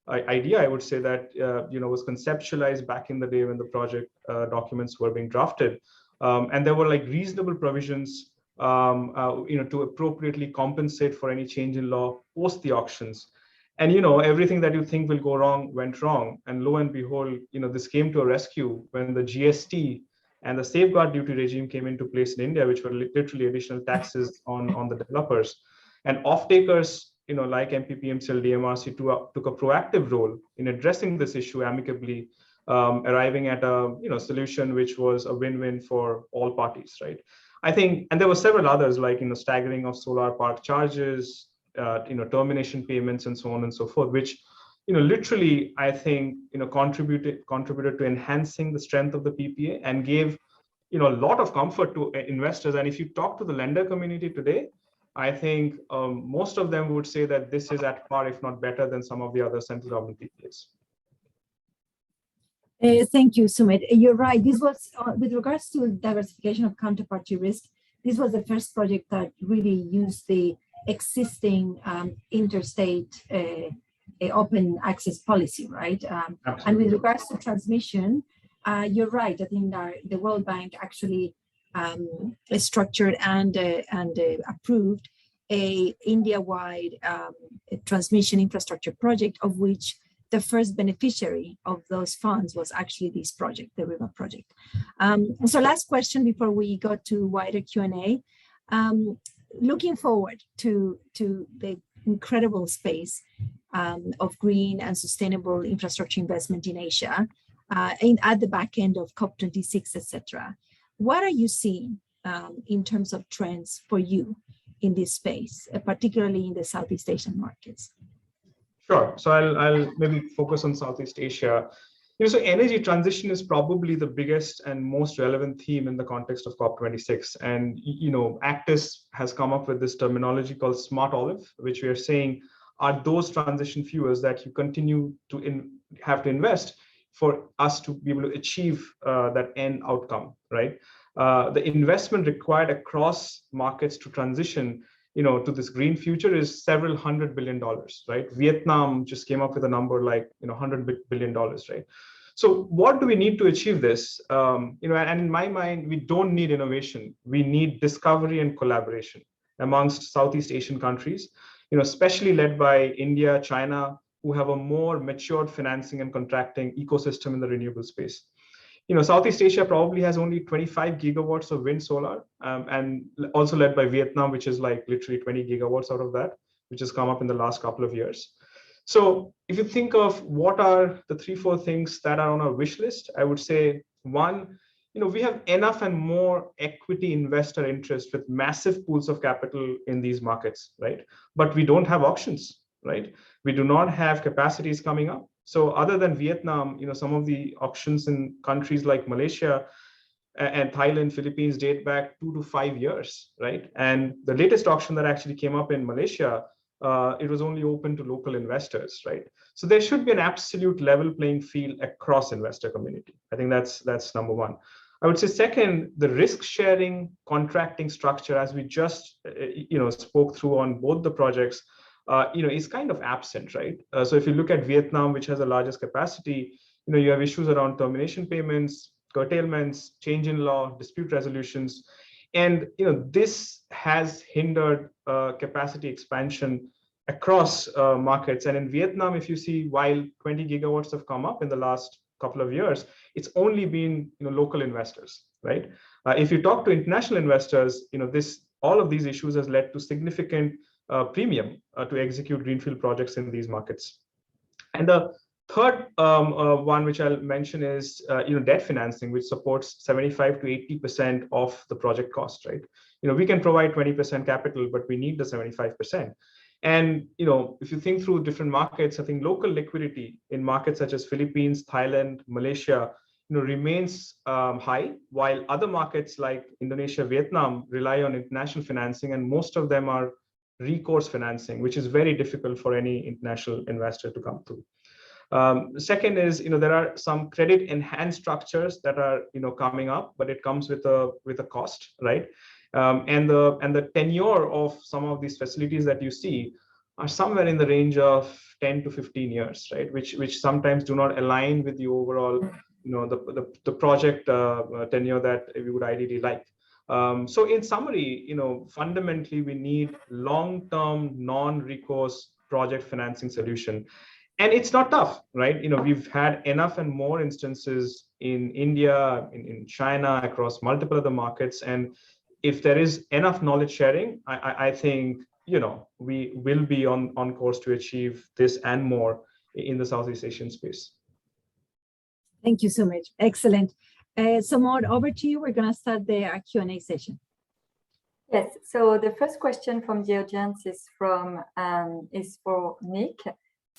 idea, I would say, that was conceptualized back in the day when the project documents were being drafted, and there were like reasonable provisions to appropriately compensate for any change in law post the auctions. And everything that you think will go wrong went wrong, and lo and behold, this came to a rescue when the GST and the safeguard duty regime came into place in India, which were literally additional taxes on the developers. And off-takers, like MPPMCL, DMRC took a proactive role in addressing this issue amicably, arriving at a solution which was a win-win for all parties, right? I think, and there were several others, like staggering of solar park charges, termination payments, and so on and so forth, which literally I think contributed to enhancing the strength of the PPA and gave a lot of comfort to investors. And if you talk to the lender community today, I think most of them would say that this is at par, if not better, than some of the other central government PPAs. Thank you, Sumit. You're right. This was, with regards to diversification of counterparty risk, this was the first project that really used the existing interstate open access policy, right? And with regards to transmission, you're right. I think the World Bank actually structured and approved a India-wide transmission infrastructure project, of which the first beneficiary of those funds was actually this project, the REWA project. So last question before we go to wider Q&A. Looking forward to the incredible space of green and sustainable infrastructure investment in Asia, at the back end of COP26, etc. What are you seeing in terms of trends for you in this space, particularly in the Southeast Asian markets? Sure. So I'll maybe focus on Southeast Asia. So energy transition is probably the biggest and most relevant theme in the context of COP26. And, Actis has come up with this terminology called smart olive, which we are saying are those transition fuels that you continue to have to invest for us to be able to achieve that end outcome, right? The investment required across markets to transition, to this green future is several $100 billion, right? Vietnam just came up with a number like, $100 billion, right? So what do we need to achieve this? And in my mind, we don't need innovation. We need discovery and collaboration amongst Southeast Asian countries, especially led by India, China, who have a more matured financing and contracting ecosystem in the renewable space. Southeast Asia probably has only 25 gigawatts of wind solar, and also led by Vietnam, which is like literally 20 gigawatts out of that, which has come up in the last couple of years. So if you think of what are the 3-4 things that are on our wish list, I would say one, we have enough and more equity investor interest with massive pools of capital in these markets, right? But we don't have auctions, right? We do not have capacities coming up. So other than Vietnam, some of the auctions in countries like Malaysia and Thailand, Philippines date back 2 to 5 years, right? And the latest auction that actually came up in Malaysia, it was only open to local investors, right? So there should be an absolute level playing field across investor community. I think that's number one. I would say second, the risk sharing contracting structure, as we just spoke through on both the projects, is kind of absent, right? So if you look at Vietnam, which has the largest capacity, you have issues around termination payments, curtailments, change in law, dispute resolutions, and this has hindered capacity expansion across markets. And in Vietnam, if you see, while 20 gigawatts have come up in the last couple of years, it's only been local investors, right? If you talk to international investors, all of these issues has led to significant premium to execute greenfield projects in these markets. And the third one, which I'll mention, is debt financing, which supports 75 to 80% of the project cost, right? We can provide 20% capital, but we need the 75%. And if you think through different markets, I think local liquidity in markets such as Philippines, Thailand, Malaysia, remains high, while other markets like Indonesia, Vietnam rely on international financing, and most of them are recourse financing, which is very difficult for any international investor to come through. Second is, there are some credit enhanced structures that are, coming up, but it comes with a cost, right? And the tenure of some of these facilities that you see are somewhere in the range of 10 to 15 years, right? Which sometimes do not align with the overall, the project tenure that we would ideally like. So in summary, fundamentally, we need long-term, non-recourse project financing solution. And it's not tough, right? We've had enough and more instances in India, in China, across multiple other markets. And if there is enough knowledge sharing, I think, we will be on course to achieve this and more in the Southeast Asian space. Thank you so much. Excellent. So Maud, over to you. We're going to start the Q&A session. Yes. So the first question from the audience is for Nick.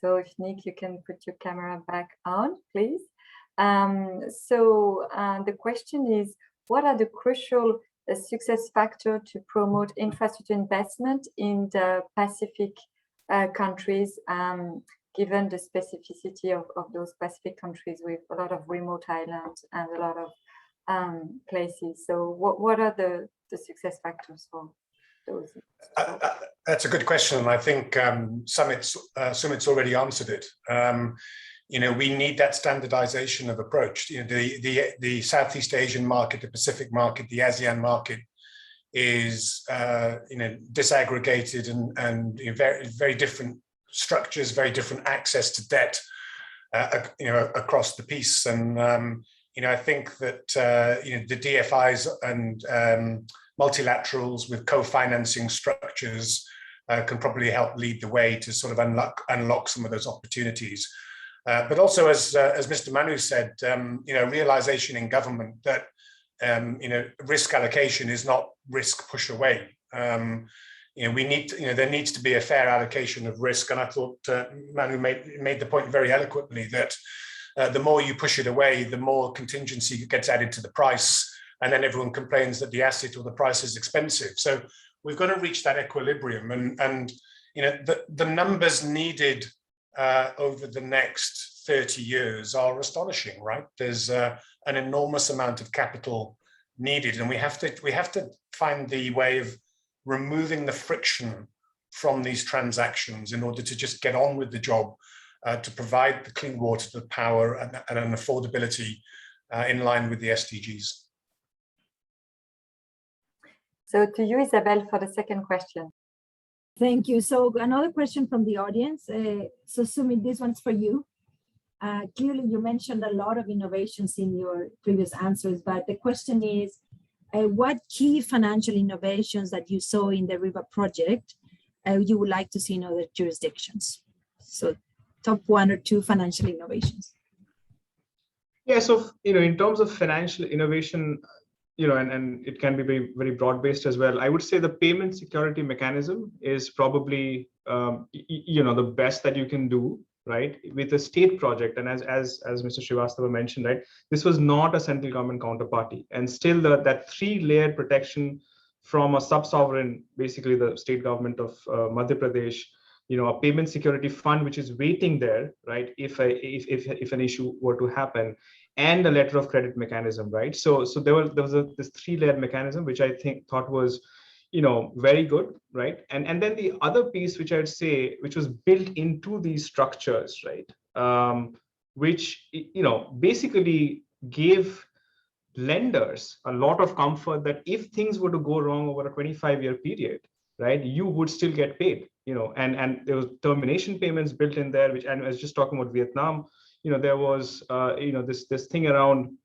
So if Nick, you can put your camera back on, please. The question is, what are the crucial success factors to promote infrastructure investment in the Pacific countries, given the specificity of those Pacific countries with a lot of remote islands and a lot of places? So what are the success factors for those? That's a good question. I think Sumit's already answered it. We need that standardization of approach. The Southeast Asian market, the Pacific market, the ASEAN market is disaggregated and very, very different structures, very different access to debt, across the piece. And I think that the DFIs and multilaterals with co-financing structures can probably help lead the way to sort of unlock some of those opportunities. But also, as Mr. Manu said, realization in government that risk allocation is not risk push away. There needs to be a fair allocation of risk, and I thought Manu made the point very eloquently that the more you push it away, the more contingency gets added to the price, and then everyone complains that the asset or the price is expensive. So we've got to reach that equilibrium, and the numbers needed over the next 30 years are astonishing, right? There's an enormous amount of capital needed, and we have to find the way of removing the friction from these transactions in order to just get on with the job, to provide the clean water, the power, and an affordability in line with the SDGs. So to you, Isabel, for the second question. Thank you. So another question from the audience. So Sumit, this one's for you. Clearly, you mentioned a lot of innovations in your previous answers, but the question is, what key financial innovations that you saw in the REWA project you would like to see in other jurisdictions? So top 1 or 2 financial innovations. Yeah, so, in terms of financial innovation, and it can be very, very broad-based as well. I would say the payment security mechanism is probably, the best that you can do, right, with a state project. And as Mr. Srivastava mentioned, right, this was not a central government counterparty, and still that 3-layered protection from a sub-sovereign, basically the state government of Madhya Pradesh, a payment security fund which is waiting there, right, if an issue were to happen, and a letter of credit mechanism, right? So there was this 3-layered mechanism which I thought was, very good, right? And then the other piece which I'd say, which was built into these structures, right, which basically gave lenders a lot of comfort that if things were to go wrong over a 25-year period, right, you would still get paid, and there was termination payments built in there, which, and I was just talking about Vietnam, there was, this thing around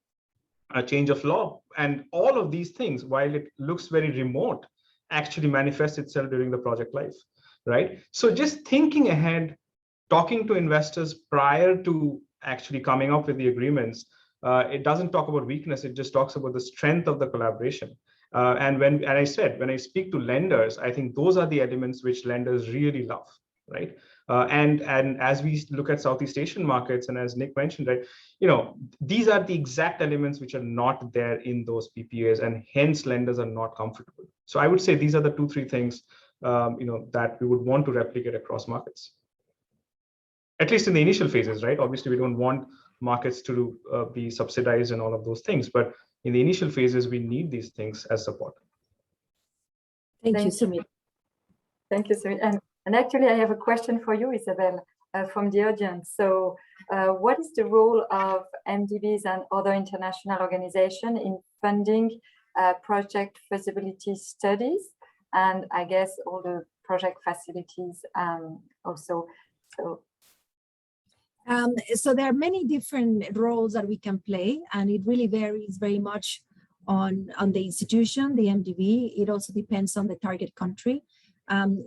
a change of law, and all of these things, while it looks very remote, actually manifests itself during the project life, right? So just thinking ahead, talking to investors prior to actually coming up with the agreements, it doesn't talk about weakness, it just talks about the strength of the collaboration. And when I speak to lenders, I think those are the elements which lenders really love, right? And as we look at Southeast Asian markets, and as Nick mentioned, right, these are the exact elements which are not there in those PPAs, and hence lenders are not comfortable. So I would say these are the 2-3 things, that we would want to replicate across markets, at least in the initial phases, right? Obviously, we don't want markets to be subsidized and all of those things, but in the initial phases, we need these things as support. Thank you, Sumit. Thank you, Sumit. And actually, I have a question for you, Isabel, from the audience. So what is the role of MDBs and other international organizations in funding project feasibility studies, and I guess all the project facilities also? So there are many different roles that we can play, and it really varies very much on the institution, the MDB. It also depends on the target country.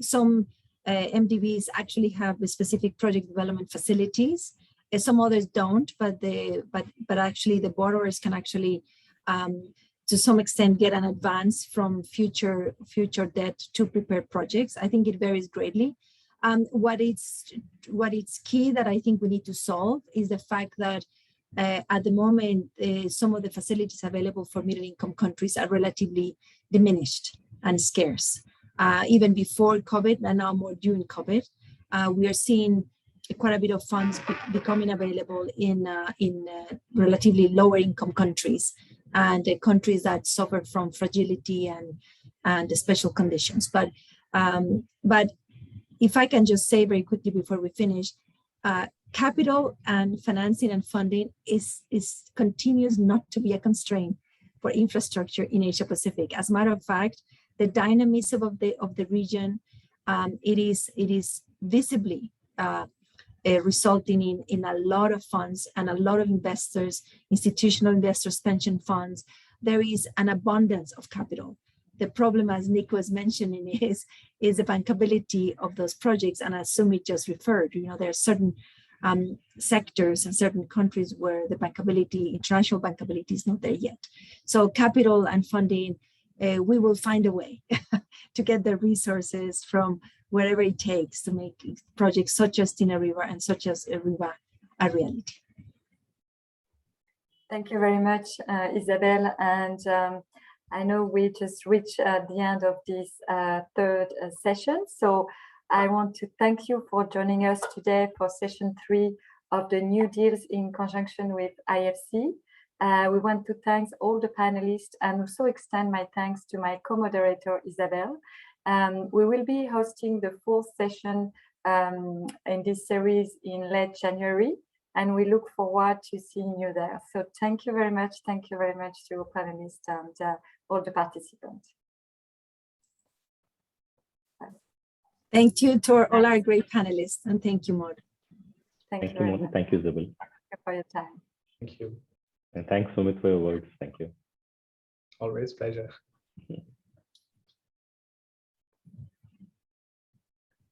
Some MDBs actually have specific project development facilities. Some others don't, but actually the borrowers can actually, to some extent, get an advance from future debt to prepare projects. I think it varies greatly. What is key that I think we need to solve is the fact that at the moment, some of the facilities available for middle-income countries are relatively diminished and scarce. Even before COVID and now more during COVID, we are seeing quite a bit of funds becoming available in relatively lower income countries and countries that suffer from fragility and special conditions. But if I can just say very quickly before we finish, capital and financing and funding continues not to be a constraint for infrastructure in Asia Pacific. As a matter of fact, the dynamism of the region, it is visibly resulting in a lot of funds and a lot of investors, institutional investors, pension funds. There is an abundance of capital. The problem, as Nick was mentioning, is the bankability of those projects. And as Sumit just referred, there are certain sectors and certain countries where the bankability, international bankability, is not there yet. So capital and funding, we will find a way to get the resources from wherever it takes to make projects such as Tina River and such as REWA a reality. Thank you very much, Isabel. And I know we just reached the end of this third session. So I want to thank you for joining us today for session 3 of the new deals in conjunction with IFC. We want to thank all the panelists and also extend my thanks to my co-moderator, Isabel. We will be hosting the fourth session in this series in late January, and we look forward to seeing you there. So thank you very much. Thank you very much to our panelists and all the participants. Thank you to all our great panelists, and thank you, Maud. Thank you, Manu. Thank you, Isabel. Thank you for your time. Thank you. And thanks, Sumit, for your words. Thank you. Always pleasure.